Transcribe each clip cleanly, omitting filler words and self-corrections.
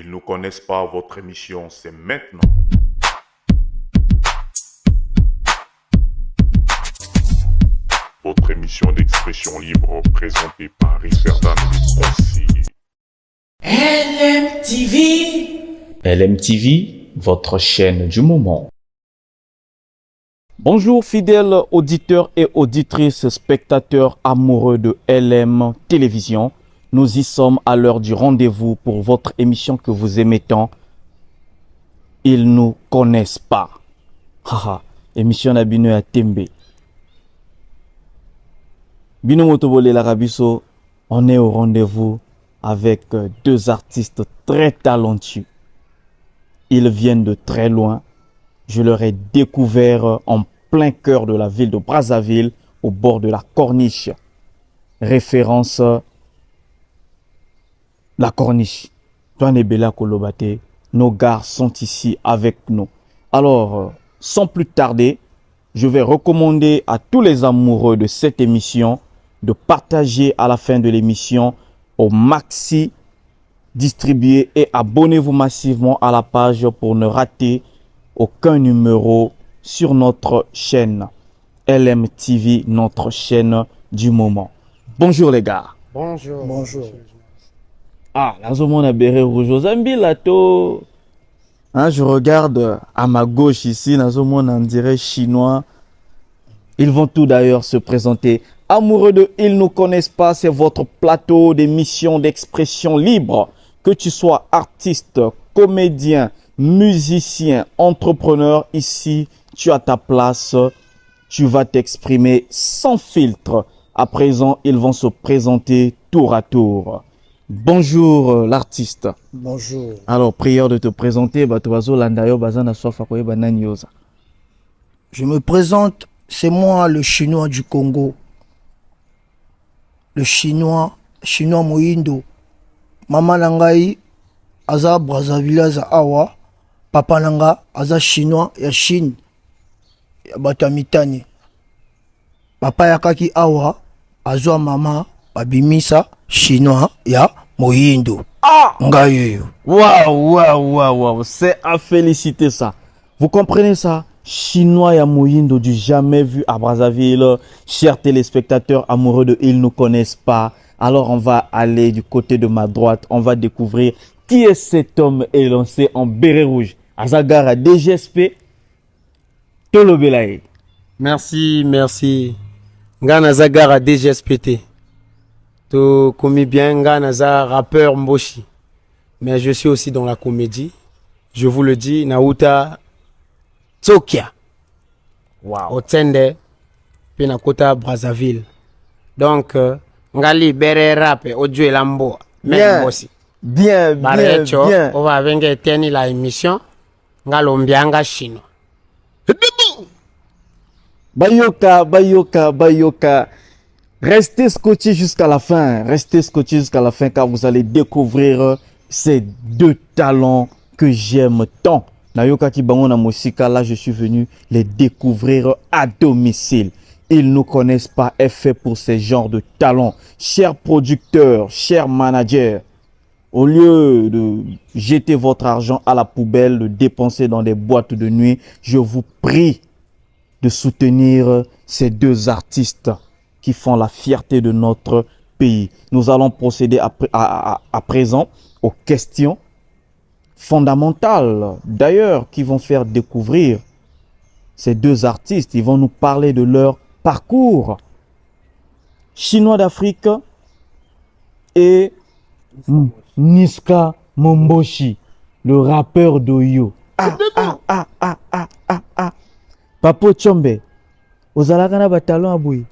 Ils ne connaissent pas votre émission, c'est maintenant. Votre émission d'expression libre présentée par Ricerdan Conseiller. LMTV. LMTV, votre chaîne du moment. Bonjour fidèles auditeurs et auditrices, spectateurs amoureux de LM Télévision. Nous y sommes à l'heure du rendez-vous pour votre émission que vous aimez tant. Ils nous connaissent pas. Haha, émission Nabino à Tembe. Bino Motobole Larabiso, on est au rendez-vous avec deux artistes très talentueux. Ils viennent de très loin. Je leur ai découvert en plein cœur de la ville de Brazzaville, au bord de la Corniche. Référence la Corniche. Bela Kolobate, nos gars sont ici avec nous. Alors, sans plus tarder, je vais recommander à tous les amoureux de cette émission de partager à la fin de l'émission au maxi, distribuer et abonnez-vous massivement à la page pour ne rater aucun numéro sur notre chaîne LMTV, notre chaîne du moment. Bonjour les gars. Bonjour. Bonjour. Ah, là, on a Béré Rouge Zambi Lato. Hein, je regarde à ma gauche ici, là, on dirait chinois. Ils vont tous d'ailleurs se présenter. Amoureux de Ils nous connaissent pas, c'est votre plateau d'émission d'expression libre. Que tu sois artiste, comédien, musicien, entrepreneur, ici, tu as ta place. Tu vas t'exprimer sans filtre. À présent, ils vont se présenter tour à tour. Bonjour l'artiste. Bonjour. Alors, prière de te présenter. Je me présente, c'est moi le chinois du Congo. Le chinois Moindo. Maman Langai, Aza Brazzaville, Aza Awa. Papa Langa, Aza chinois, ya Chine. Ya Batamitani. Papa Yakaki Awa, Azwa Mama, Babimisa, chinois, ya Moindo. Ah! Ngayoyo. Waouh. C'est à féliciter ça. Vous comprenez ça? Chinois ya Moindo, du jamais vu à Brazzaville. Chers téléspectateurs amoureux de Ils nous connaissent pas. Alors on va aller du côté de ma droite. On va découvrir qui est cet homme élancé en béret rouge. Azagara DGSP. Tolobelaye. Merci. Ngana Zagara DGSPT. To commis bien Ngana za rappeur Mboshi. Mais je suis aussi dans la comédie. Je vous le dis, Nauta Tsokia. Wow. Otsende pina kota Brazzaville. Donc ngali bere rap audio lambo. Bien. Mboshi. Bien. On va venir tenir la émission. Ngalombianga chinois. Bayoka. Restez scotchés jusqu'à la fin. Car vous allez découvrir ces deux talents que j'aime tant. Nayoka Kibangona Mosika, là je suis venu les découvrir à domicile. Ils ne connaissent pas, est fait pour ces genres de talents. Chers producteurs, chers managers, au lieu de jeter votre argent à la poubelle, de dépenser dans des boîtes de nuit, je vous prie de soutenir ces deux artistes qui font la fierté de notre pays. Nous allons procéder à présent aux questions fondamentales, d'ailleurs, qui vont faire découvrir ces deux artistes. Ils vont nous parler de leur parcours. Chinois d'Afrique et Niska Momboshi, le rappeur d'Oyo. Papo Tchombe, Ozalakana Batalon Aboui.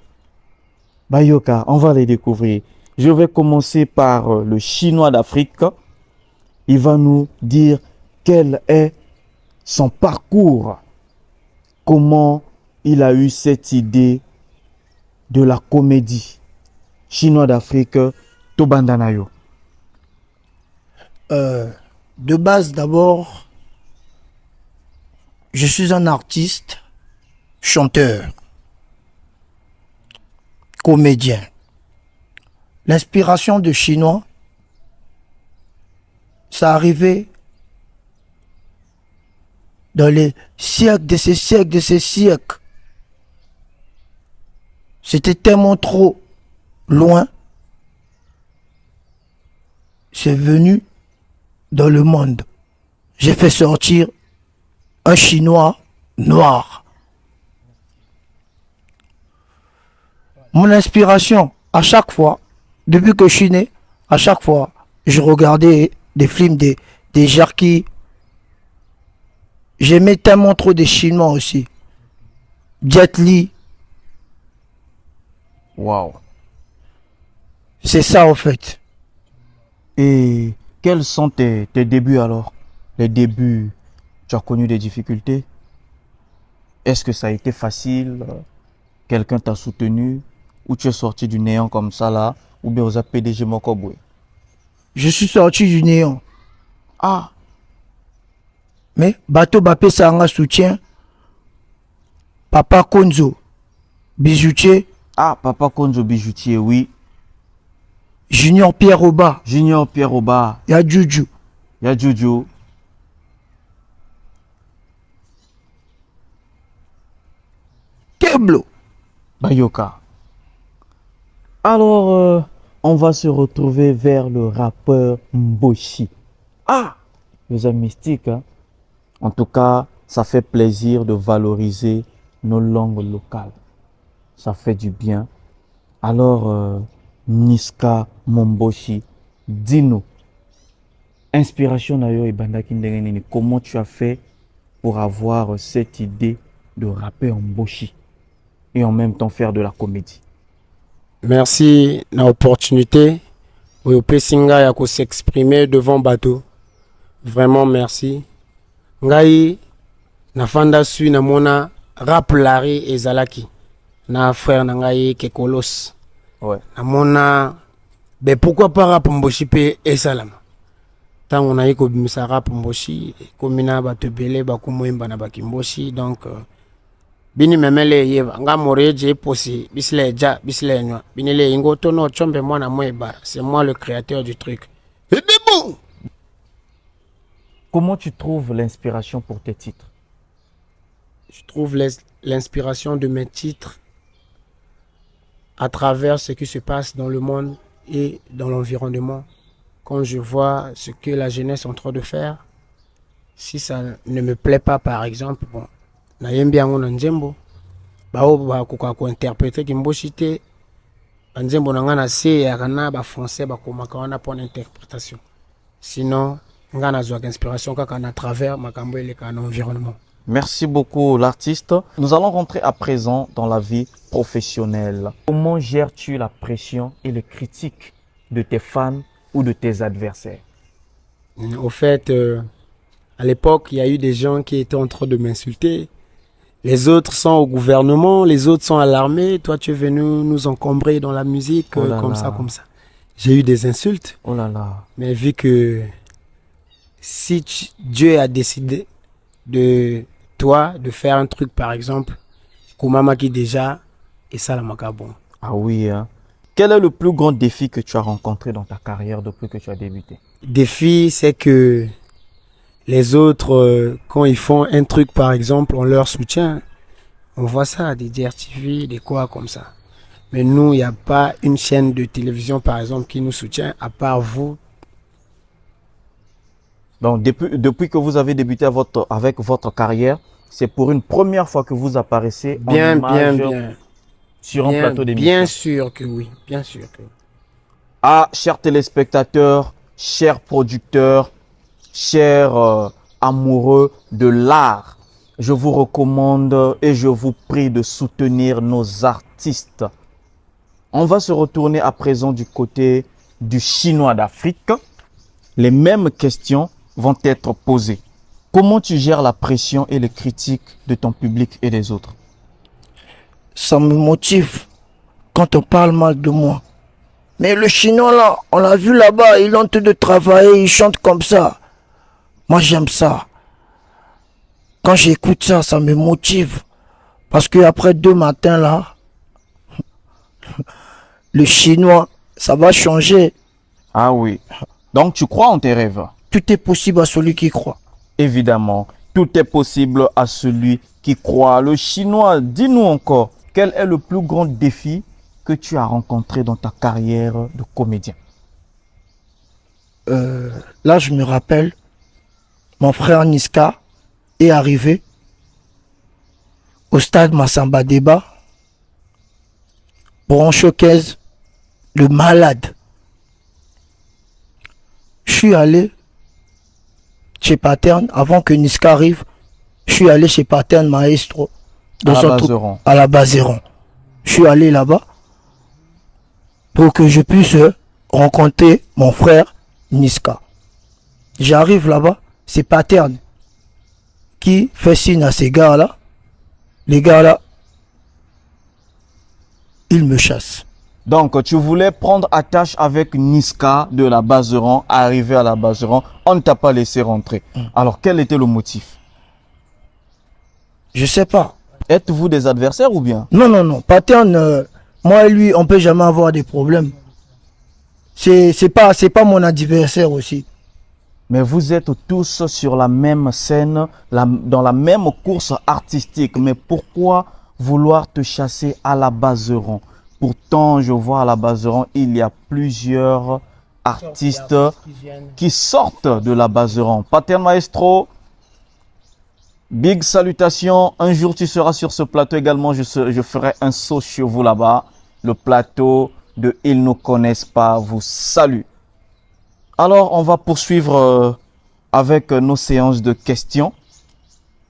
Bayoka, on va les découvrir. Je vais commencer par le Chinois d'Afrique. Il va nous dire quel est son parcours, comment il a eu cette idée de la comédie. Chinois d'Afrique, Tobandanayo. De base, d'abord, je suis un artiste, chanteur, comédien. L'inspiration de chinois, ça arrivait dans les siècles de ces siècles de ces siècles. C'était tellement trop loin. C'est venu dans le monde. J'ai fait sortir un Chinois noir. Mon inspiration, à chaque fois, depuis que je suis né, à chaque fois, je regardais des films des Jarki. J'aimais tellement trop des Chinois aussi. Jet Li. Waouh. C'est ça en fait. Et quels sont tes débuts alors? Les débuts, tu as connu des difficultés? Est-ce que ça a été facile? Quelqu'un t'a soutenu? Ou tu es sorti du néant comme ça là? Ou bien aux PDG Mokobwe? Je suis sorti du néant. Ah, Mais Bateau Bapé Sanga soutien. Papa Konzo, bijoutier. ah, Papa Konzo bijoutier, oui. Junior Pierre Oba, Junior Pierre Oba, ya Juju. ya Jojo. Keblo. Bayoka. Alors, on va se retrouver vers le rappeur Mboshi. Ah, les amis mystiques, hein? En tout cas, ça fait plaisir de valoriser nos langues locales. Ça fait du bien. Alors, Niska Momboshi, dis-nous, inspiration Nayo et Bandaki Ndengenini, comment tu as fait pour avoir cette idée de rapper Mboshi et en même temps faire de la comédie? Merci na opportunité oyo pesinga ya ko s'exprimer devant bateau. Vraiment merci. Ngai na fanda sui na mona rap lari ezalaki na frère na ngai Kekolos. Ouais. Na mona ben pourquoi pas rap Mboshi pe esalama. Tango na yiko bimisa rap Mboshi komina bato belé ba kumoyimba na bakimboshi donc bini memele yeva nga moreje posi bisle ja bisle nywa binile ingo tono chombe mwana mweba, c'est moi le créateur du truc. Et bon. Comment tu trouves l'inspiration pour tes titres? Je trouve l'inspiration de mes titres à travers ce qui se passe dans le monde et dans l'environnement. Quand je vois ce que la jeunesse est en train de faire, si ça ne me plaît pas par exemple, bon, nayembi yango na nzembo bao ba ko interpréter kimboshi te nzembo nanga na se ya kana ba français ba komaka wana pour interprétation. Sinon nga nazwa inspiration kaka na travers makambo eleka na environnement. Merci beaucoup l'artiste. Nous allons rentrer à présent dans la vie professionnelle. Comment gères-tu la pression et les critiques de tes fans ou de tes adversaires? Au fait, à l'époque, il y a eu des gens qui étaient en train de m'insulter. Les autres sont au gouvernement, les autres sont à l'armée. Toi, tu es venu nous encombrer dans la musique, Oh là comme là. ça, comme ça. J'ai eu des insultes, Oh là là. mais vu que si Dieu a décidé de toi de faire un truc, par exemple, Koumama qui déjà, et ça la macabon. Ah oui, hein. Quel est le plus grand défi que tu as rencontré dans ta carrière depuis que tu as débuté? Défi, c'est que les autres, quand ils font un truc, par exemple, on leur soutient. On voit ça, des DRTV, des quoi comme ça. Mais nous, il n'y a pas une chaîne de télévision, par exemple, qui nous soutient, à part vous. Donc, depuis que vous avez débuté avec votre carrière, c'est pour une première fois que vous apparaissez Bien, en image bien. sur un Bien, plateau d'émission. bien sûr que oui, bien sûr que oui. Ah, chers téléspectateurs, chers producteurs, chers amoureux de l'art, je vous recommande et je vous prie de soutenir nos artistes. On va se retourner à présent du côté du Chinois d'Afrique. Les mêmes questions vont être posées. Comment tu gères la pression et les critiques de ton public et des autres? Ça me motive quand on parle mal de moi. Mais le Chinois là, on l'a vu là-bas, il est en train de travailler, il chante comme ça. Moi j'aime ça. Quand j'écoute ça, ça me motive. Parce que après 2 matins là, le Chinois, ça va changer. Ah oui. Donc tu crois en tes rêves? tout est possible à celui qui croit. Évidemment, tout est possible à celui qui croit. Le chinois, dis-nous encore, quel est le plus grand défi que tu as rencontré dans ta carrière de comédien? Là, je me rappelle, mon frère Niska est arrivé au stade Massamba Débat pour un showcase de malade. Je suis allé chez Pattern avant que Niska arrive. Je suis allé chez Pattern Maestro à la Bazeron. Je suis allé là-bas pour que je puisse rencontrer mon frère Niska. J'arrive là-bas, c'est Pattern qui fait signe à ces gars-là. Les gars-là, ils me chassent. Donc, tu voulais prendre attache avec Niska de la Bazeron, arrivé à la Bazeron, on ne t'a pas laissé rentrer. Alors, quel était le motif? Je sais pas. Êtes-vous des adversaires ou bien? Non, non, non. Pattern, moi et lui, on peut jamais avoir des problèmes. C'est pas mon adversaire aussi. Mais vous êtes tous sur la même scène, dans la même course artistique. Mais pourquoi vouloir te chasser à la Bazeron? Pourtant, je vois à la Bazeron, il y a plusieurs artistes qui sortent de la Bazeron. Pattern Maestro, big salutations. Un jour, tu seras sur ce plateau également. Je ferai un saut chez vous là-bas. Le plateau de Ils ne connaissent pas vous salue. Alors, on va poursuivre avec nos séances de questions.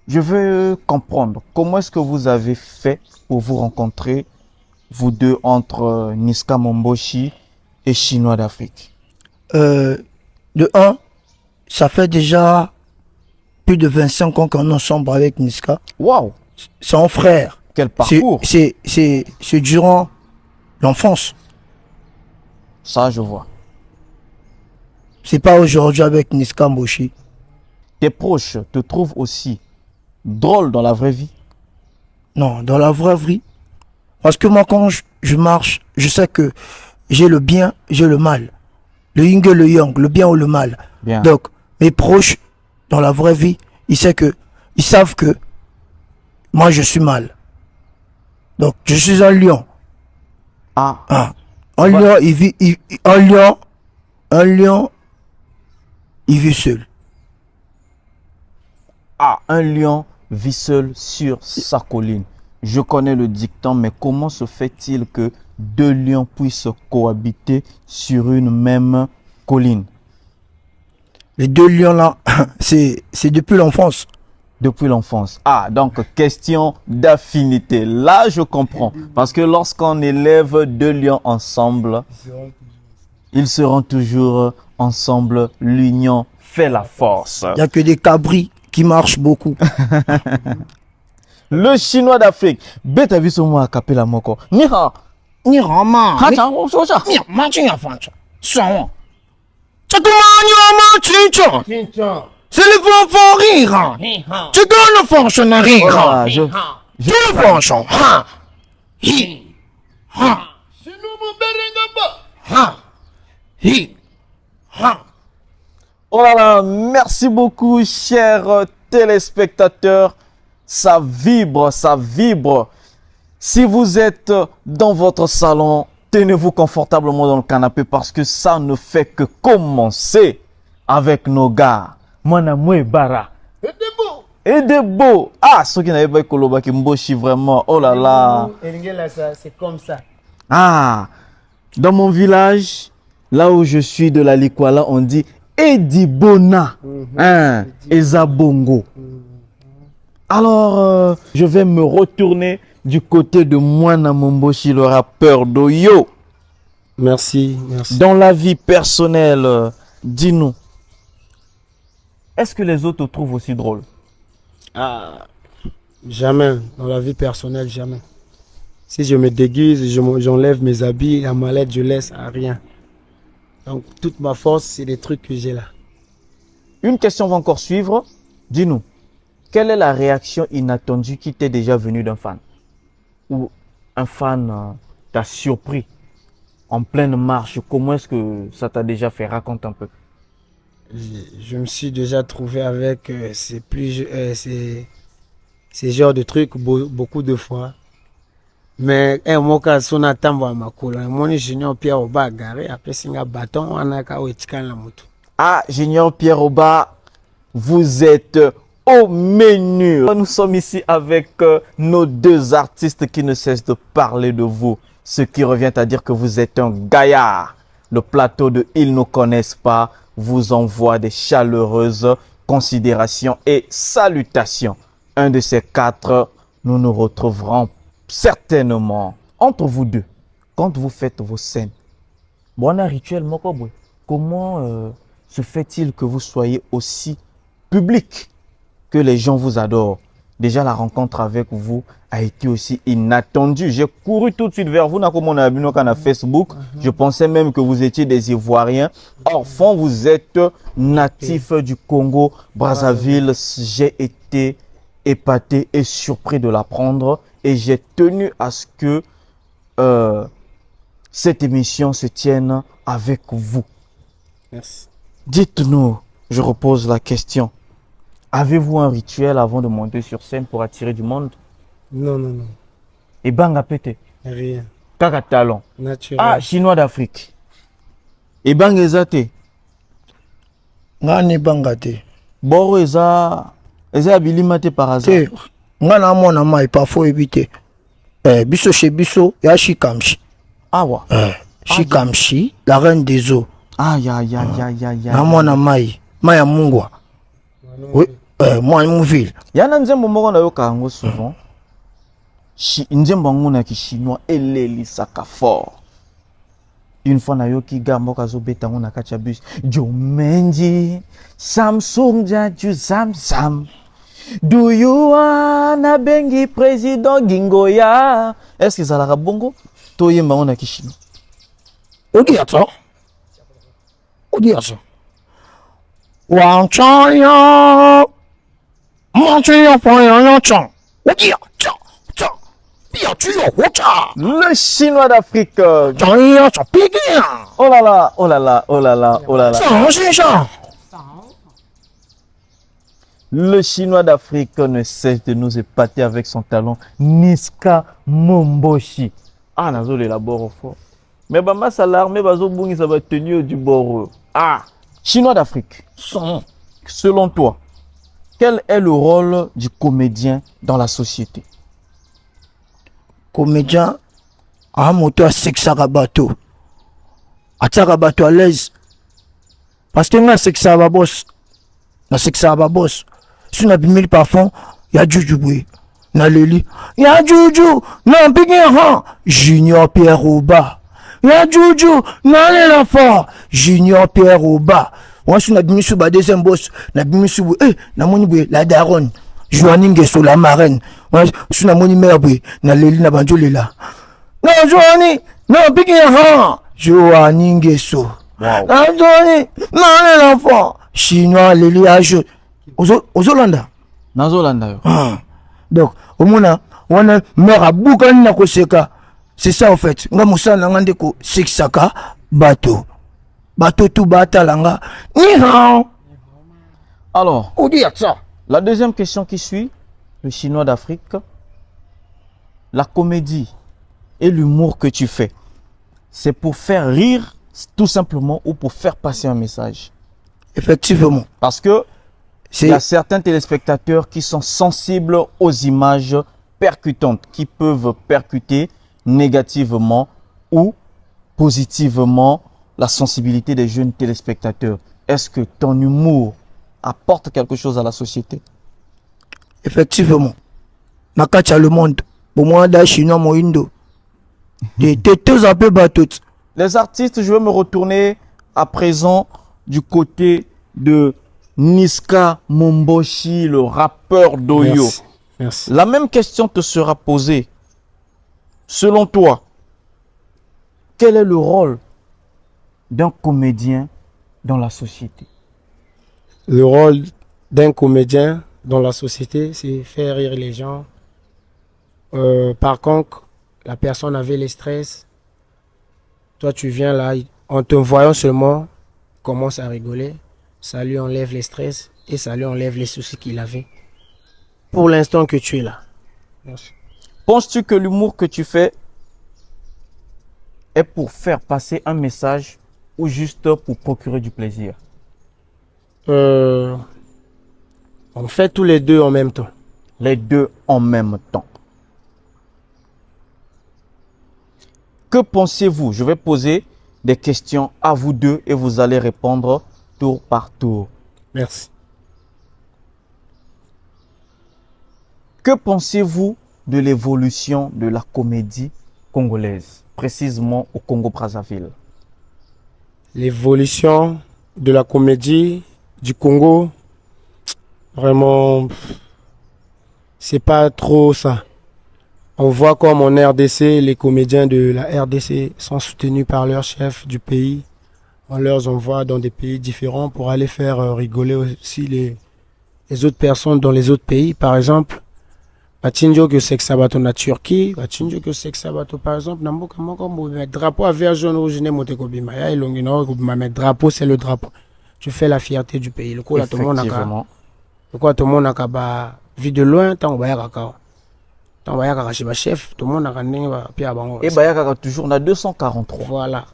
Je veux comprendre comment est-ce que vous avez fait pour vous rencontrer, vous deux, entre Niska Momboshi et Chinois d'Afrique. De un, ça fait déjà plus de 25 ans qu'on est ensemble avec Niska. Waouh! C'est un frère. Quel parcours! C'est durant l'enfance. Ça, je vois. C'est pas aujourd'hui avec Niska Mboshi. Tes proches te trouvent aussi drôle dans la vraie vie? Non, dans la vraie vie. Parce que moi, quand je marche, je sais que j'ai le bien, j'ai le mal. Le yin et le yang, le bien ou le mal. Bien. Donc, mes proches, dans la vraie vie, ils savent que moi, je suis mal. Donc, je suis un lion. Ah. Un lion, un lion, il vit seul. Ah, un lion vit seul sur sa colline. Je connais le dicton, mais comment se fait-il que deux lions puissent cohabiter sur une même colline? Les deux lions-là, c'est depuis l'enfance. Depuis l'enfance. Ah, donc question d'affinité. Là, je comprends. Parce que lorsqu'on élève deux lions ensemble, ils seront toujours ensemble. L'union fait la force. Il n'y a que des cabris qui marchent beaucoup. Le chinois d'Afrique. Beta viso mo akapela moko. Ni ha. Ni rama. Ha cha wo so cha. Ni ma chin ya fan cha. Son. Ça comment ni ma chin cha. C'est le vent fort rire. Tu donnes le fonction rire. Voilà, Tu le fonction. Ha. Hi. Ha. C'est nous mon berengamba. Ha. Hi. Ha. Oh là là, merci beaucoup, chers téléspectateurs. Ça vibre, ça vibre. Si vous êtes dans votre salon, tenez-vous confortablement dans le canapé parce que ça ne fait que commencer avec nos gars. Manamwe Bara. Et de beau. Ah, ceux qui n'avaient pas Koloba qui Mboshi vraiment. Oh là là. C'est comme ça. Ah, dans mon village, là où je suis de la Likwala, on dit Edibona, hein, Ezabongo. Alors, je vais me retourner du côté de Mwana Momboshi, le rappeur d'Oyo. Merci, merci. Dans la vie personnelle, dis-nous, est-ce que les autres te trouvent aussi drôle? Ah, jamais. Dans la vie personnelle, jamais. Si je me déguise, j'enlève mes habits, la mallette, je laisse à rien. Donc, toute ma force, c'est les trucs que j'ai là. Une question va encore suivre. Dis-nous, quelle est la réaction inattendue qui t'est déjà venue d'un fan? Ou un fan t'a surpris en pleine marche? Comment est-ce que ça t'a déjà fait? Raconte un peu. je me suis déjà trouvé avec ces genres de trucs beaucoup de fois. Mais un mot ka sona tambo à makolo. Mon Junior Pierre Oba garé après singa bâton on a ka wetika la moto. Ah, Junior Pierre Oba, vous êtes au menu. Nous sommes ici avec nos deux artistes qui ne cessent de parler de vous. Ce qui revient à dire que vous êtes un gaillard. Le plateau de Ils ne connaissent pas vous envoie des chaleureuses considérations et salutations. Un de ces quatre, nous nous retrouverons certainement entre vous deux quand vous faites vos scènes. Bon, un rituel, comment se fait-il que vous soyez aussi public, que les gens vous adorent? Déjà, la rencontre avec vous a été aussi inattendue. J'ai couru tout de suite vers vous. On a vu sur Facebook. Je pensais même que vous étiez des Ivoiriens. Or, fond, vous êtes natif du Congo, Brazzaville. J'ai été épaté et surpris de l'apprendre. Et j'ai tenu à ce que cette émission se tienne avec vous. Merci. Dites-nous, je repose la question. Avez-vous un rituel avant de monter sur scène pour attirer du monde? Non, non, non. Et banga pété? Rien. Kaka talent. Naturel. Ah, chinois d'Afrique. Et banga ezate? Ngani bangate. Boro eza habilimate par hasard. Ngana mona mai parfois éviter. Biso chez biso, ya Shikamshi. Ah wa. Shikamshi, la reine des eaux. Ah ya. Namona mai. Mai ya Mungwa. Oui, moi Mouville. Yana nzembo moko na yoka yango souvent. Nzembo yango na ki chinois elelisaka fort. Une fois na yoki ga moko azobeta ngo na kati ya bus. Jomenji Samsung jaju Samsam. Do you wanna bengi président Gingoya? Est-ce que ça la bongo? Toyemba ngo na ki chinois. Odi ato. Wang Chaya, Montreal Poyon Chang, Odia, Le chinois d'Afrique. Chaya, Chapigin. Oh là là, oh là là, oh là là, oh là là. Le chinois d'Afrique ne cesse de nous épater avec son talent. Niska Momboshi. Ah, nazo l'élabore fort. Mais bama salar, mais bazo bungi ça va tenir du bord. Ah, chinois d'Afrique. Selon toi, quel est le rôle du comédien dans la société? Comédien, à moto à sexarabato. À tarabato à l'aise. Parce que nga sexarabos. Na sexarabos. Si on a bimé le parfum, il y a Jujuboué. Na Leli. Il y a Juju. Na Bigin. Junior Pierre Oba. Il y a Juju. Na l'enfant. Junior Pierre Oba. Moi, si on a bimé sur la deuxième boss, na bimé sur na moni la daronne. Joaningue sur la marraine. Moi, si on a moni mère na Leli na banjole là. Non, Joanie. Non, Bigin. Joaningue sur. Na Joanie. Na l'enfant. Chinois, Leli ajoute. Ozolanda. Nazolanda yo. Donc, au moins, on a mère à boucan na koseka. C'est ça en fait. Nga musana ngande ko sexaka bateau. Bateau tout batalanga. Ni hao. Alors, On dit ça. la deuxième question qui suit, le chinois d'Afrique, la comédie et l'humour que tu fais, c'est pour faire rire tout simplement ou pour faire passer un message? Effectivement. Parce que il y a certains téléspectateurs qui sont sensibles aux images percutantes, qui peuvent percuter négativement ou positivement la sensibilité des jeunes téléspectateurs. Est-ce que ton humour apporte quelque chose à la société? Effectivement. Nakacha le monde. Pour moi, da chinois moindo. Des têtes un peu bateaux. Les artistes, je vais me retourner à présent du côté de Niska Momboshi, le rappeur d'Oyo. Merci. La même question te sera posée. Selon toi, quel est le rôle d'un comédien dans la société? Le rôle d'un comédien dans la société, c'est faire rire les gens. Par contre, la personne avait le stress. Toi, tu viens là, en te voyant seulement, commence à rigoler. Ça lui enlève les stress et ça lui enlève les soucis qu'il avait. Pour l'instant que tu es là. Merci. Penses-tu que l'humour que tu fais est pour faire passer un message ou juste pour procurer du plaisir? On fait tous les deux en même temps. Les deux en même temps. Que pensez-vous? Je vais poser des questions à vous deux et vous allez répondre tour par tour. Merci. Que pensez-vous de l'évolution de la comédie congolaise, précisément au Congo-Brazzaville? L'évolution de la comédie du Congo, vraiment, c'est pas trop ça. On voit comme en RDC, les comédiens de la RDC sont soutenus par leur chef du pays. On leur envoie dans des pays différents pour aller faire rigoler aussi les autres personnes dans les autres pays. Par exemple, Bachinjo que c'est que Sabato na Turquie, Bachinjo que c'est que Sabato par exemple, Namboka moko mettre drapeau à vert jaune rouge ne mote ko bima. Ya ilongi no ko bima mettre drapeau, c'est le drapeau. Tu fais la fierté du pays. Le coup là tout le monde a ba vu de loin tant ba ya kakao. Tant ba ya kaka chez ba chef, tout le monde a ndenge ba pia bango. Et ba ya kaka toujours na 243. Voilà.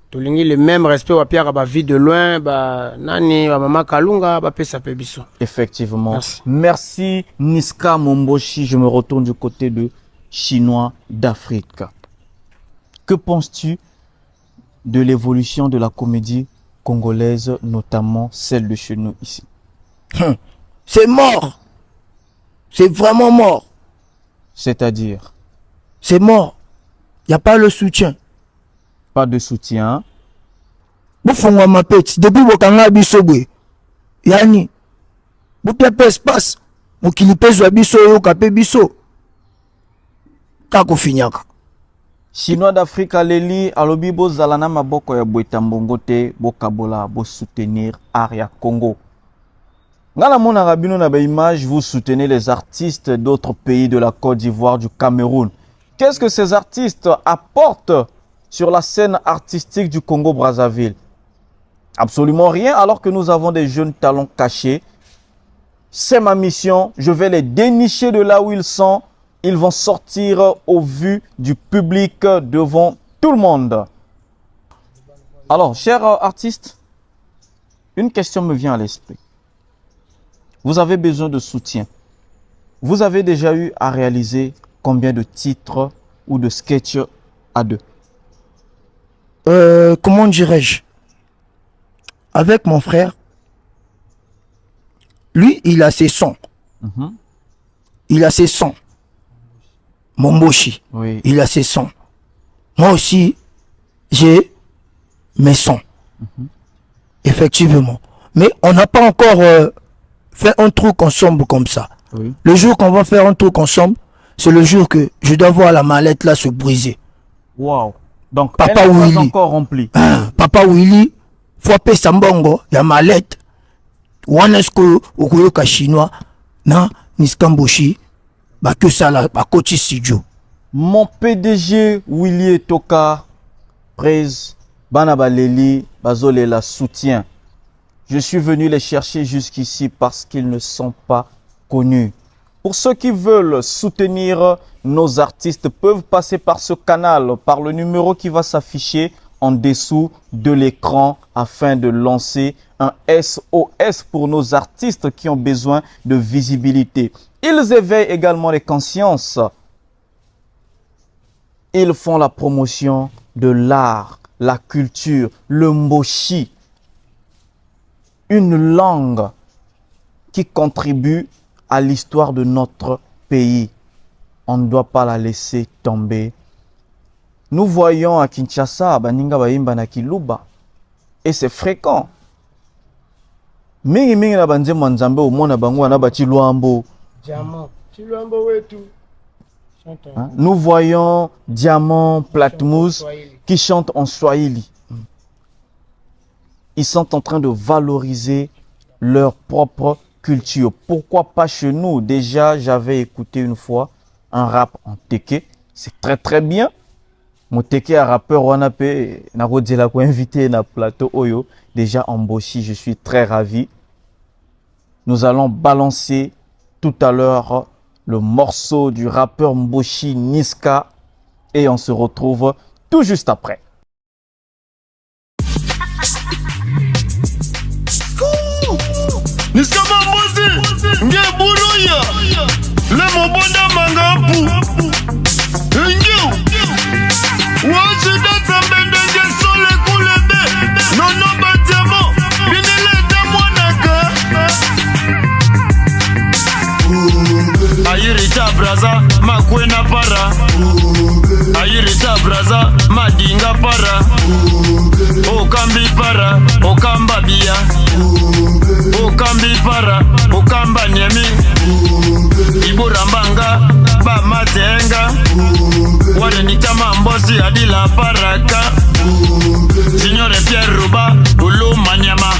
Tout le même respect ba pia ba vie de loin ba nani ba mama Kalunga ba pesa pe biso. Effectivement. Merci Niska Momboshi. Je me retourne du côté de Chinois d'Afrique. Que penses-tu de l'évolution de la comédie congolaise, notamment celle de chez nous ici? C'est mort. C'est vraiment mort. C'est-à-dire? C'est mort. Il n'y a pas le soutien. Pas de soutien. Bufungwa mapeti depuis bokanga biso bwe. Yani bupya pe espace mokili pezwa biso yo kape biso. Kako finyaka. Chinois d'Afrique aleli alobi bozala na maboko ya bweta mbongo te bokabola bo soutenir Aria Congo. Ngala mona rabino na ba image, vous soutenez les artistes d'autres pays de la Côte d'Ivoire, du Cameroun. Qu'est-ce que ces artistes apportent sur la scène artistique du Congo-Brazzaville? Absolument rien, alors que nous avons des jeunes talents cachés. C'est ma mission, je vais les dénicher de là où ils sont. Ils vont sortir au vu du public devant tout le monde. Alors, chers artistes, une question me vient à l'esprit. Vous avez besoin de soutien. Vous avez déjà eu à réaliser combien de titres ou de sketchs à deux? Comment dirais-je? Avec mon frère, lui, il a ses sons. Il a ses sons. Momboshi, oui. Il a ses sons. Moi aussi, j'ai mes sons. Effectivement. Mais on n'a pas encore fait un truc ensemble comme ça. Oui. Le jour qu'on va faire un truc ensemble, c'est le jour que je dois voir la mallette là se briser. Wow. Donc, Papa elle n'est Willy. pas encore remplie. Papa Willy, faut payer Sambongo, la mallette. Wanesko, Okoyoka chinois, na Niskamboshi, bah que ça là, bah Kochi Studio. Mon PDG Willy Toka, Prez, Banabaleli, Bazolela soutien. Je suis venu les chercher jusqu'ici parce qu'ils ne sont pas connus. Pour ceux qui veulent soutenir nos artistes, peuvent passer par ce canal, par le numéro qui va s'afficher en dessous de l'écran afin de lancer un SOS pour nos artistes qui ont besoin de visibilité. Ils éveillent également les consciences. Ils font la promotion de l'art, la culture, le mboshi. Une langue qui contribue à l'histoire de notre pays. On ne doit pas la laisser tomber. Nous voyons à Kinshasa, Baninga Baimba na Kiluba, et c'est fréquent. Mingi mingi na banze mwanzambe au mona bango na bati luambo. Diamant, Chiluambo wetu. Nous voyons Diamant, Platmousse qui chantent en Swahili. Ils sont en train de valoriser leur propre culture. Pourquoi pas chez nous? Déjà, j'avais écouté une fois un rap en Teke. C'est très très bien. Moteke à rappeur wana pe na kodila ko invité na plateau Oyo déjà embauché, je suis très ravi. Nous allons balancer tout à l'heure le morceau du rappeur Mboshi Niska et on se retrouve tout juste après. Niska Mboshi nge buruya le mobonda mangapu nge wachi data mbende nge sole kulebe nono batemo binele demwanaka ayirita braza makwena para ayirita braza madinga para okambi para okamba bia okambi para okamba nyemi iburambanga ba matenga wale nitama Mboshi adila paraka Signore Pierre Ruba ulu manyama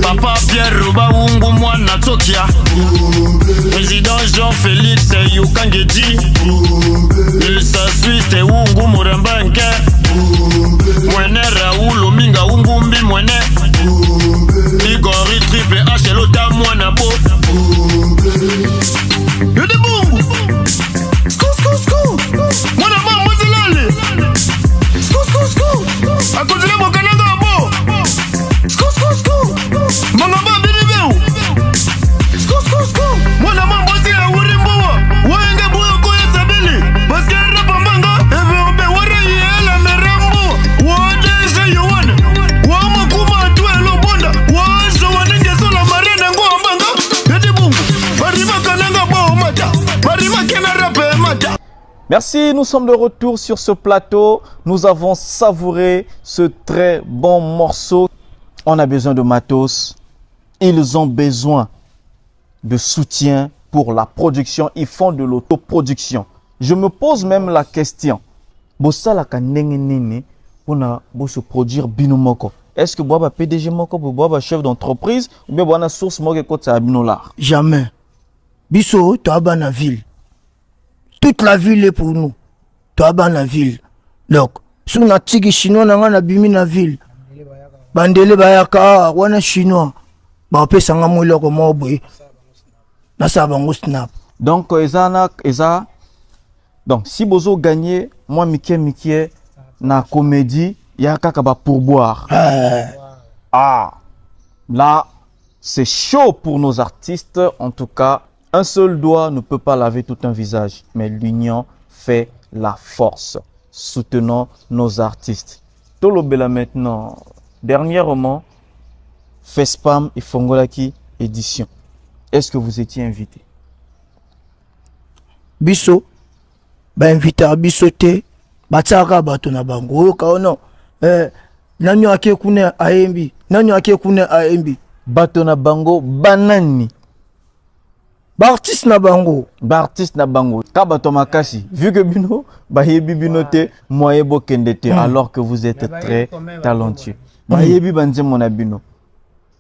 Papa Pierre Ruba ungu mwana Tokia Président Jean-Félix Yukangedi Ilsa Suisse ungu murembanke Mwene Raoul Minga ungu mbi mwene Igori Triple H elota mwana bo Yode bungu Mwana mama mzilale Akozile mokananga abo Mangamba bidibeu Mwana mama mbozi ya urimboa Wenge buyo koya sabili Baske rapambanga Eve obe ware yela merambo Wadeja yowane Wama kuma atuelo bonda Waasho wanenge sola marene ngo ambanga Yedi bungu Barima kananga bo mata Barima kena rape mata. Merci, nous sommes de retour sur ce plateau. Nous avons savouré ce très bon morceau. On a besoin de matos. Ils ont besoin de soutien pour la production. Ils font de l'autoproduction. Je me pose même la question. Bossala kanengenene pour se produire binomoko. Est-ce que Boaba PDG moko pour Boaba chef d'entreprise ou bien Boana source moko côté à binolar? Jamais. Biso, tu as la ville. Toute la ville est pour nous. Tu as la ville. Donc, si on a tigé chinois, on a bimi la ville. Bandele bayaka, on a chinois. Bah, on peut s'en amouler comme moi, boy. Na ça va snap. Donc, donc, si Bozo gagne, moi, Mickey, na comédie, il y a kakaba pour boire. Ah, là, c'est chaud pour nos artistes. En tout cas, un seul doigt ne peut pas laver tout un visage, mais l'union fait la force. Soutenons nos artistes. Tolobela maintenant, dernièrement, Fespam et Fongolaki édition. Est-ce que vous étiez invité? Biso, invité à Bisote, Batsaka Batona Bango, non. Nanyo ake kune AMB, nanyo ake kune AMB. Batona Bango, banani. Artiste na bango. Artiste na bango. Kabato makasi. Vu que bino, bayebi binote, moye bo kendete, alors que vous êtes très talentueux. Bayebi banze mon abino.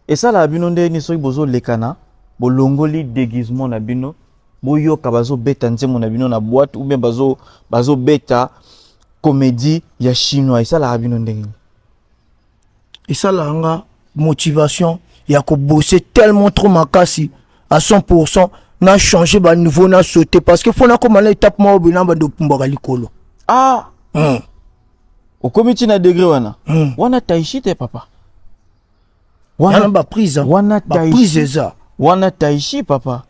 Et ça la bino nde ni soki bozo lekana, bo longoli déguisement na bino, bo yo kabazo beta nze mon abino na boîte ou bien bazo beta comédie ya chinois. Et ça la bino nde. Et ça la nga motivation ya ko bosser tellement trop makasi à 100%. Na changé ba nouveau na sauté parce que faut na comme l'étape moi bina ba do pumbaka likolo. Ah. Au comité na degré wana. Wana taishi te papa. Wana ba prise. Wana taishi. Prise ça. Wana taishi papa.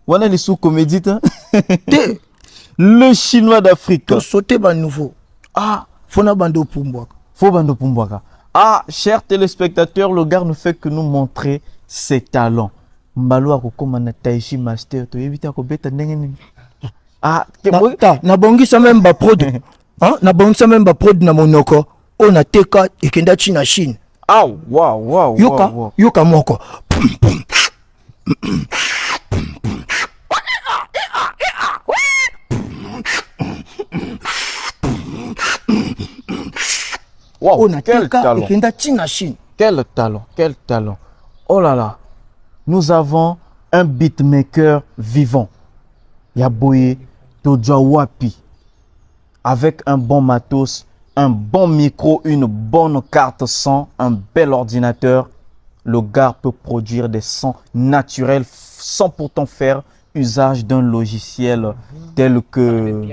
Wana les sous comédie ta. Le chinois d'Afrique. To sauté ba nouveau. Ah, faut na bando pumbaka. Faut bando pumbaka. Ah, chers téléspectateurs, le gars ne fait que nous montrer ses talents. Mbalo akokoma na Taishi Master to éviter ko beta ndenge nini. Ah, na bongisa même ba prod. Hein, na bongisa même ba prod na monoko. On a teka ekenda China Chine. Ah, wow. Yoka moko. Wow, on a quel talent. Ekenda China Chine. Quel talent. Oh là là. Nous avons un beatmaker vivant. Yaboye Toja Wapi. avec un bon matos, un bon micro, une bonne carte son, un bel ordinateur, le gars peut produire des sons naturels sans pourtant faire usage d'un logiciel tel que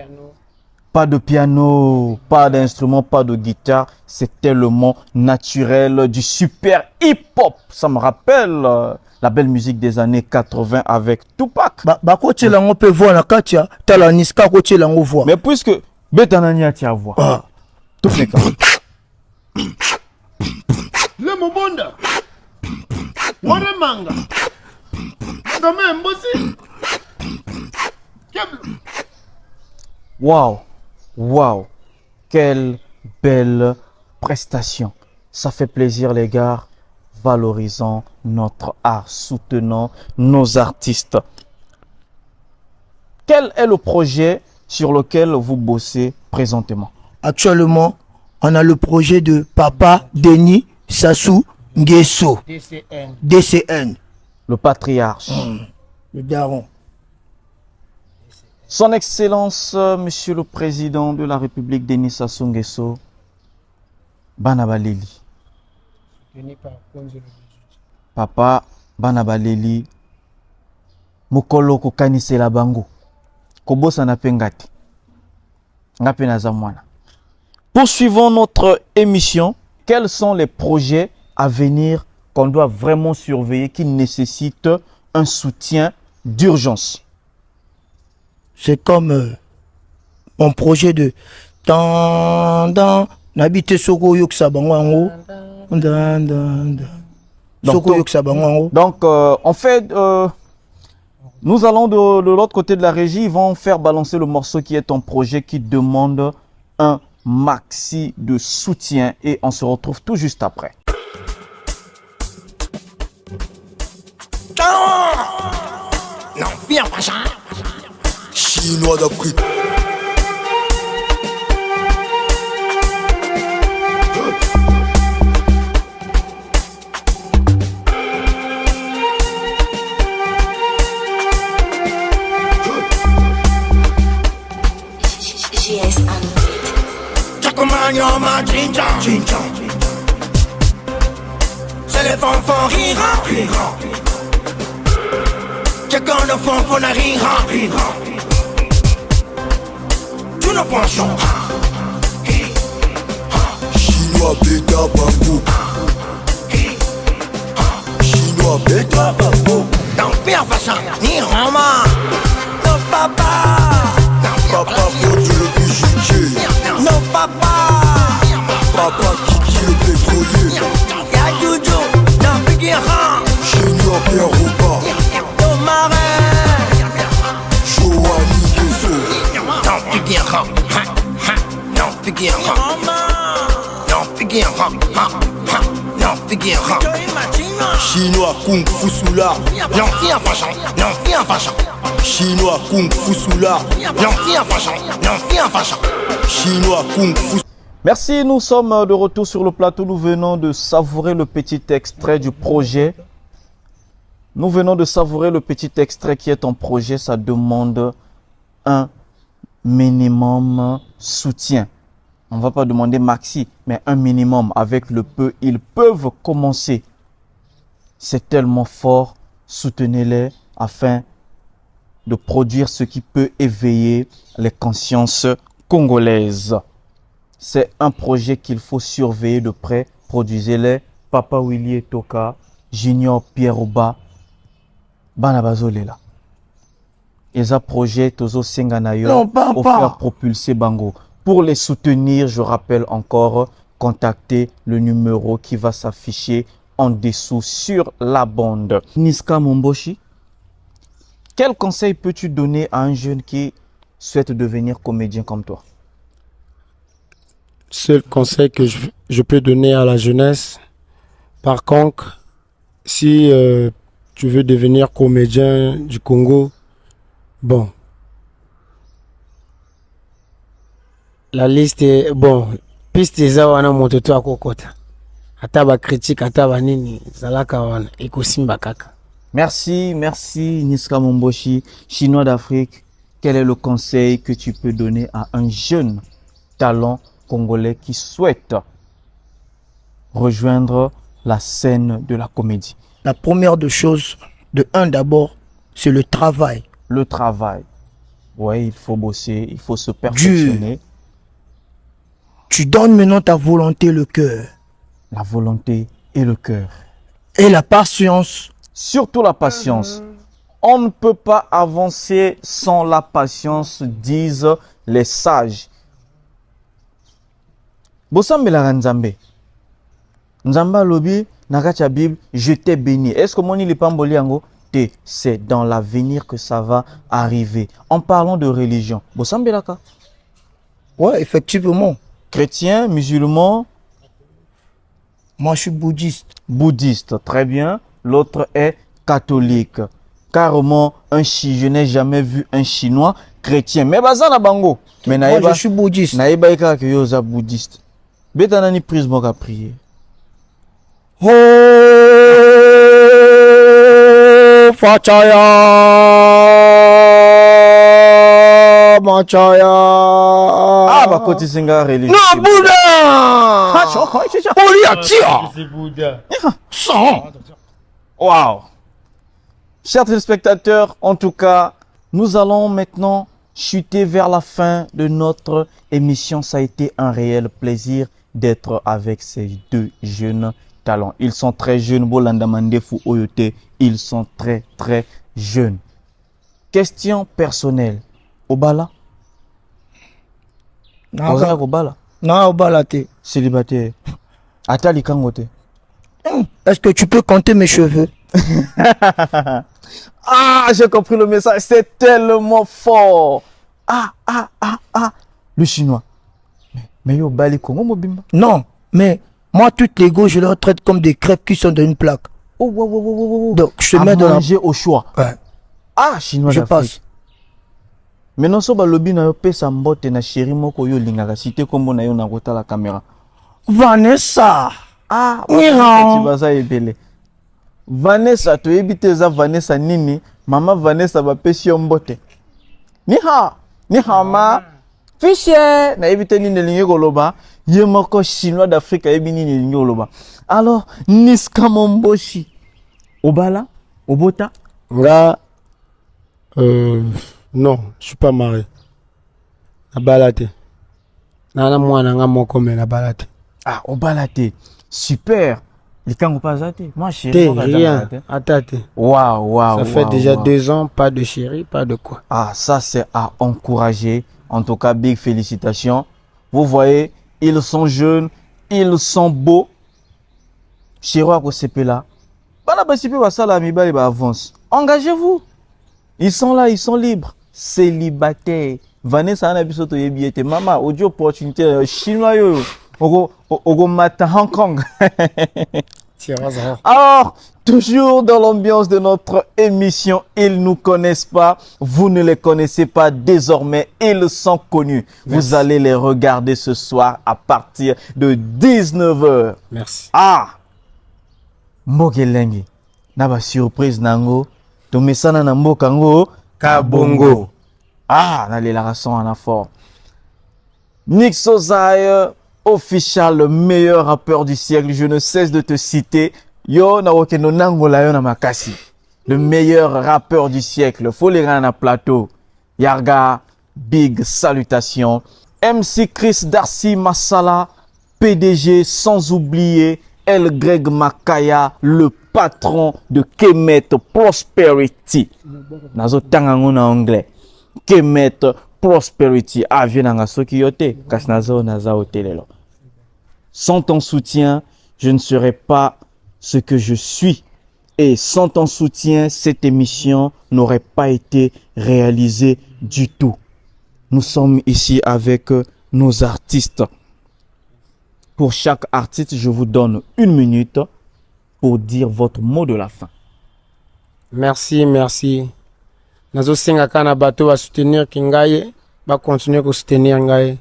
pas de piano, pas d'instrument, pas de guitare. C'est tellement naturel, du super hip-hop. Ça me rappelle la belle musique des années 80 avec Tupac. Côté là, on peut voir la Katia, t'as la Niska, côté là, on voit. Mais puisque Betanania tient à voir. Tout fait quand Le Mobonda. Wara manga. Dame mbosi. Keblo. Waouh, waouh, quelle belle prestation. Ça fait plaisir les gars. Valorisons notre art, soutenons nos artistes. Quel est le projet sur lequel vous bossez présentement? Actuellement, on a le projet de Papa Denis Sassou Nguesso. DCN. Le patriarche. Le daron. Son Excellence, Monsieur le Président de la République, Denis Sassou Nguesso, Banabaleli. Papa Banabaleli, Mokolo kokanise la bango. Kobosa na pengati. Ngape na zamwana. Poursuivons notre émission. Quels sont les projets à venir qu'on doit vraiment surveiller, qui nécessitent un soutien d'urgence? C'est comme mon projet de Nabite Soko Yok Sabango. Donc, en fait, nous allons de l'autre côté de la régie. Ils vont faire balancer le morceau qui est ton projet, qui demande un maxi de soutien. Et on se retrouve tout juste après. Non, viens, machin. Chinois d'Afrique. C'est les fanfans rirant. Quelqu'un de fanfan rirant. Tout le penchant. Chinois bêta bambou. Chinois bêta bambou. Dans pire façon, ni rama. Non, papa. Papa Bodio le bijoutier. Non, papa. Papa Kiki le pétrolier. Y'a Joujou, dans Bigera. Chinois Pierre Rouba. Non, marin. Joanie Guesso. Dans Bigera. Non, Bigera. Non, Bigera. Non, Bigera. Chinois Kung Fu Soula. Non, viens façon. Non, viens façon. Chinois Kung Fu Soula. Non, viens façon. Non, viens façon. Chinois Kung Fu. Merci, nous sommes de retour sur le plateau. Nous venons de savourer le petit extrait du projet. Nous venons de savourer le petit extrait qui est en projet. Ça demande un minimum soutien. On ne va pas demander maxi, mais un minimum. Avec le peu, ils peuvent commencer. C'est tellement fort. Soutenez-les afin de produire ce qui peut éveiller les consciences congolaises. C'est un projet qu'il faut surveiller de près. Produisez-les. Papa Willy Toka, Junior Pierre Oba, Banabazolela. Et ça projet Tozo Senganayo pour faire propulser Bango. Pour les soutenir, je rappelle encore, contactez le numéro qui va s'afficher en dessous sur la bande. Niska Momboshi, quel conseil peux-tu donner à un jeune qui souhaite devenir comédien comme toi? Seul conseil que je peux donner à la jeunesse, par contre, si tu veux devenir comédien du Congo, bon, la liste est bon. Piste eza wana moto to akokota. Ata ba critique ata ba nini zalaka wana ekosimba kaka. Merci Niska Momboshi, Chinois d'Afrique. Quel est le conseil que tu peux donner à un jeune talents congolais qui souhaitent rejoindre la scène de la comédie? La première des choses, de un d'abord, c'est le travail. Le travail. Oui, il faut bosser, il faut se perfectionner. Tu donnes maintenant ta volonté, le cœur. La volonté et le cœur. Et la patience. Surtout la patience. On ne peut pas avancer sans la patience, disent les sages. Bosambela Nzambe. Nzamba lobi, nakacha Bible, je t'ai béni. Est-ce que mon il est pas mboliango? C'est dans l'avenir que ça va arriver. En parlant de religion. Bosambela ka? Ouais, effectivement. Chrétien, musulman. Moi, je suis bouddhiste. Bouddhiste, très bien. L'autre est catholique. Carrément, je n'ai jamais vu un chinois chrétien. Mais bazana bango. Mais Moi, je suis bouddhiste. Naïba eka que yoza bouddhiste. Betana ni prise moka prier. Oh, Fachaya, Machaya. Ah, bah, côté singa religieux. Non, Bouddha. Ah, tu C'est Bouddha. Wow. Chers téléspectateurs, en tout cas, nous allons maintenant chuter vers la fin de notre émission. Ça a été un réel plaisir d'être avec ces deux jeunes talents. Ils sont très jeunes. Bolanda Mandefu Oyote, ils sont très jeunes. Question personnelle. Obala? Obala? Non, Obala te. Célibataire. Atali Kangote. Est-ce que tu peux compter mes cheveux? Ah, j'ai compris le message. C'est tellement fort. Ah. Le chinois. Mais yo bali Congo mobimba. Non, mais moi, toutes les go, je les traite comme des crêpes qui sont dans une plaque. Oh. Donc, je mets dans la... manger au choix. Ouais. Ah, chinois Je d'Afrique. passe. Mais non, so balobi na yo pesa mbote na chéri moko yo lingaka cité kombo na yo na kota la caméra. Vanessa. Ah, Nihao. tu vas ça ebele. Vanessa, to ebite za Vanessa nini? Mama Vanessa ba pesi yo mbote. Ni ha ma. Fiché na ebite nini lingi koloba. Ye moko chinois d'Afrique ebi nini lingi koloba. Alors, Niska Momboshi. Obala? Obota? Nga, non, je suis pas marié. Na balate. Nana mwana nga moko me na balate. Ah, Obalate. Super. Likango pas zate. Moi, T'es chéri. rien. Atate. Waouh. Ça fait déjà 2 ans, pas de chéri, pas de quoi. Ah, ça c'est à encourager. En tout cas, big félicitations. Vous voyez, ils sont jeunes, ils sont beaux. Chéri à CP là. Bala basipe basala mi ba avance. Engagez-vous. Ils sont là, ils sont libres. Célibataires. Vanessa na biso to yebiete. Mama, audio opportunité chinois yo. Ogo mata Hong Kong. Alors, toujours dans l'ambiance de notre émission, ils nous connaissent pas, vous ne les connaissez pas, désormais ils sont connus. Merci. Vous allez les regarder ce soir à partir de 19h. Merci. Ah, Mogelengi, naba surprise nango, to mesana na mboka ngo Kabongo. Ah, na la raison en affort. Nick Sozaï, official, le meilleur rappeur du siècle, je ne cesse de te citer. Yo na wokeno nangola yo na makasi. Le meilleur rappeur du siècle. Faut les rendre à plateau. Yarga, big salutations. MC Chris Darcy Massala, PDG, sans oublier El Greg Makaya, le patron de Kemet Prosperity. Nazo tangango na anglais. Kemet Prosperity. Ah, viens soki yote. Kasnazo naza hotelelo. Sans ton soutien, je ne serais pas ce que je suis. Et sans ton soutien, cette émission n'aurait pas été réalisée du tout. Nous sommes ici avec nos artistes. Pour chaque artiste, je vous donne 1 minute pour dire votre mot de la fin. Merci. Nazo senga kana bato va soutenir Kingaye, va continuer à soutenir Ngaye.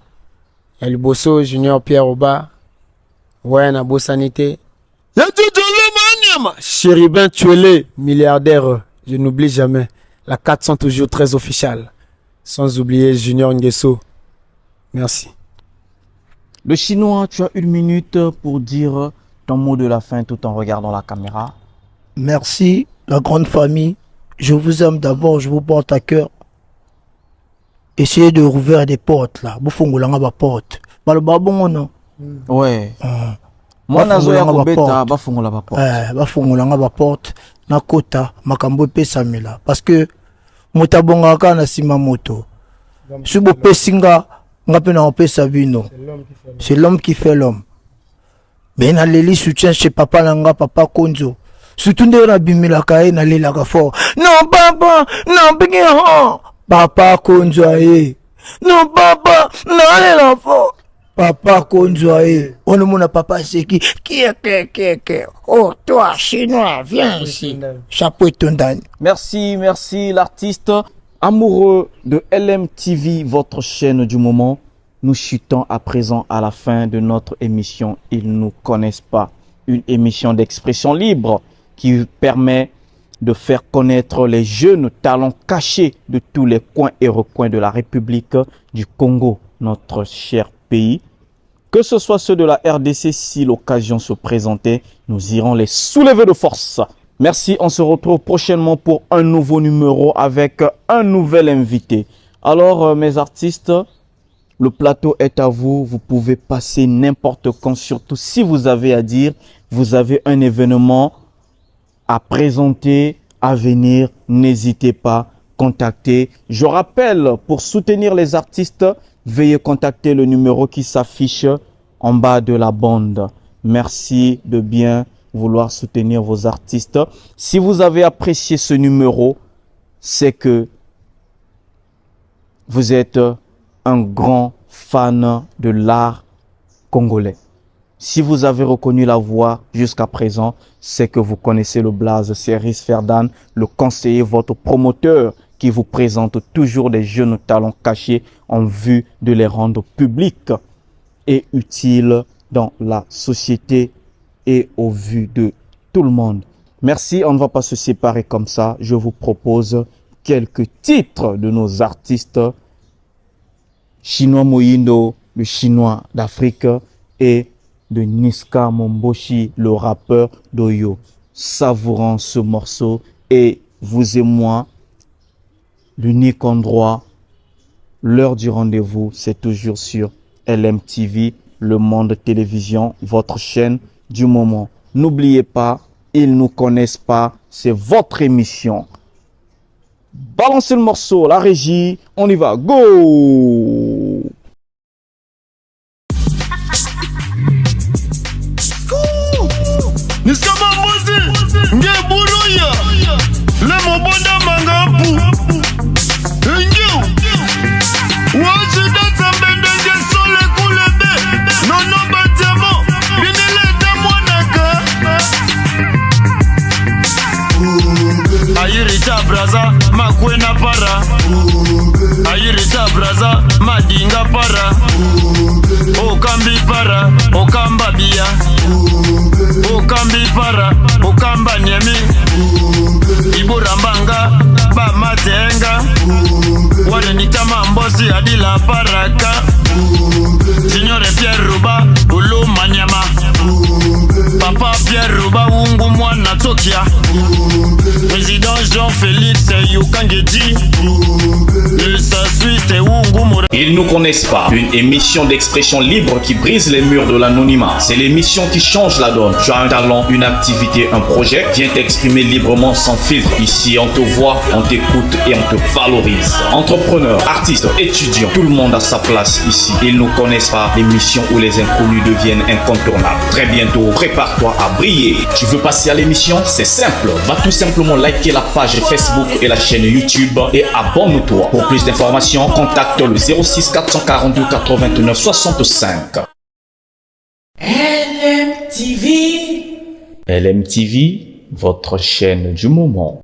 El Bosso, Junior Pierre Oba, ouais, na Bossanité. Chéribin Tuelé, milliardaire, je n'oublie jamais. La 4 sont toujours très officiales. Sans oublier Junior Nguesso. Merci. Le Chinois, tu as 1 minute pour dire ton mot de la fin tout en regardant la caméra. Merci, la grande famille. Je vous aime d'abord, je vous porte à cœur. Essayez de rouvrir des portes là. Vous faites une porte. Bon, non? Ouais. Moi, nazoya kobeta bafungola ba porte. Bafungola ba porte na kota makambo pesamela parce que mutabongaka na sima moto. Si vous pesinga ngape na opesa bino. C'est l'homme qui fait l'homme. Ben na leli soutien chez papa nanga papa Konzo. Surtout nde na bimila kae na lela ka fort. Non papa, non bigi ho. Papa Konzo aye. Non papa, na lela fort. Papa Konzoae, on le monde papa c'est qui est. Oh toi Chinois, viens ici. Chapeau et ton dan. Merci, merci l'artiste. Amoureux de LMTV, votre chaîne du moment. Nous chutons à présent à la fin de notre émission. Ils ne nous connaissent pas. Une émission d'expression libre qui permet de faire connaître les jeunes talents cachés de tous les coins et recoins de la République du Congo, notre cher pays. Que ce soit ceux de la RDC, si l'occasion se présentait, nous irons les soulever de force. Merci, on se retrouve prochainement pour un nouveau numéro avec un nouvel invité. Alors, mes artistes, le plateau est à vous. Vous pouvez passer n'importe quand, surtout si vous avez à dire, vous avez un événement à présenter, à venir, n'hésitez pas, contactez. Je rappelle, pour soutenir les artistes, veuillez contacter le numéro qui s'affiche en bas de la bande. Merci de bien vouloir soutenir vos artistes. Si vous avez apprécié ce numéro, c'est que vous êtes un grand fan de l'art congolais. Si vous avez reconnu la voix jusqu'à présent, c'est que vous connaissez le blaze Cerise Ferdan, le conseiller, votre promoteur, qui vous présente toujours des jeunes talents cachés en vue de les rendre publics et utiles dans la société et au vu de tout le monde. Merci, on ne va pas se séparer comme ça. Je vous propose quelques titres de nos artistes. Chinois Moyindo, le Chinois d'Afrique, et de Niska Momboshi, le rappeur d'Oyo. Savourant ce morceau, et vous et moi, l'unique endroit, l'heure du rendez-vous, c'est toujours sur LMTV, le monde télévision, votre chaîne du moment. N'oubliez pas, ils ne nous connaissent pas, c'est votre émission. Balancez le morceau, la régie, on y va, go! Niskama Mozi, Nge Buruya, Le Mobonda Mangapu, Nge, Waji Data Bendenge Sole Kulebe, Nono Batemo, Binele Damonaka, Ayirita Braza, Makwena Para, Ayirita Braza, Madinga Para, Okambi Para, Okamba Bia, Okambi Para, Okamba Nyemi, Iburambanga, Bamatenga, Warenitama Mbosi Adila Paraka, Signore Pierre Ruba, Ulu Manyama, Papa Pierre Ruba, Ungu Mwana Tokia, Président Jean-Félix Yukangedi, Ils nous connaissent pas. Une émission d'expression libre qui brise les murs de l'anonymat. C'est l'émission qui change la donne. Tu as un talent, une activité, un projet. Viens t'exprimer librement sans filtre. Ici, on te voit, on t'écoute et on te valorise. Entrepreneurs, artistes, étudiants, tout le monde a sa place ici. Ils nous connaissent pas. L'émission où les inconnus deviennent incontournables. Très bientôt, prépare-toi à briller. Tu veux passer à l'émission? C'est simple. Va tout simplement liker la page Facebook et la chaîne YouTube et abonne-toi. Pour plus d'informations, contacte le 06 442 89 65. LMTV, votre chaîne du moment.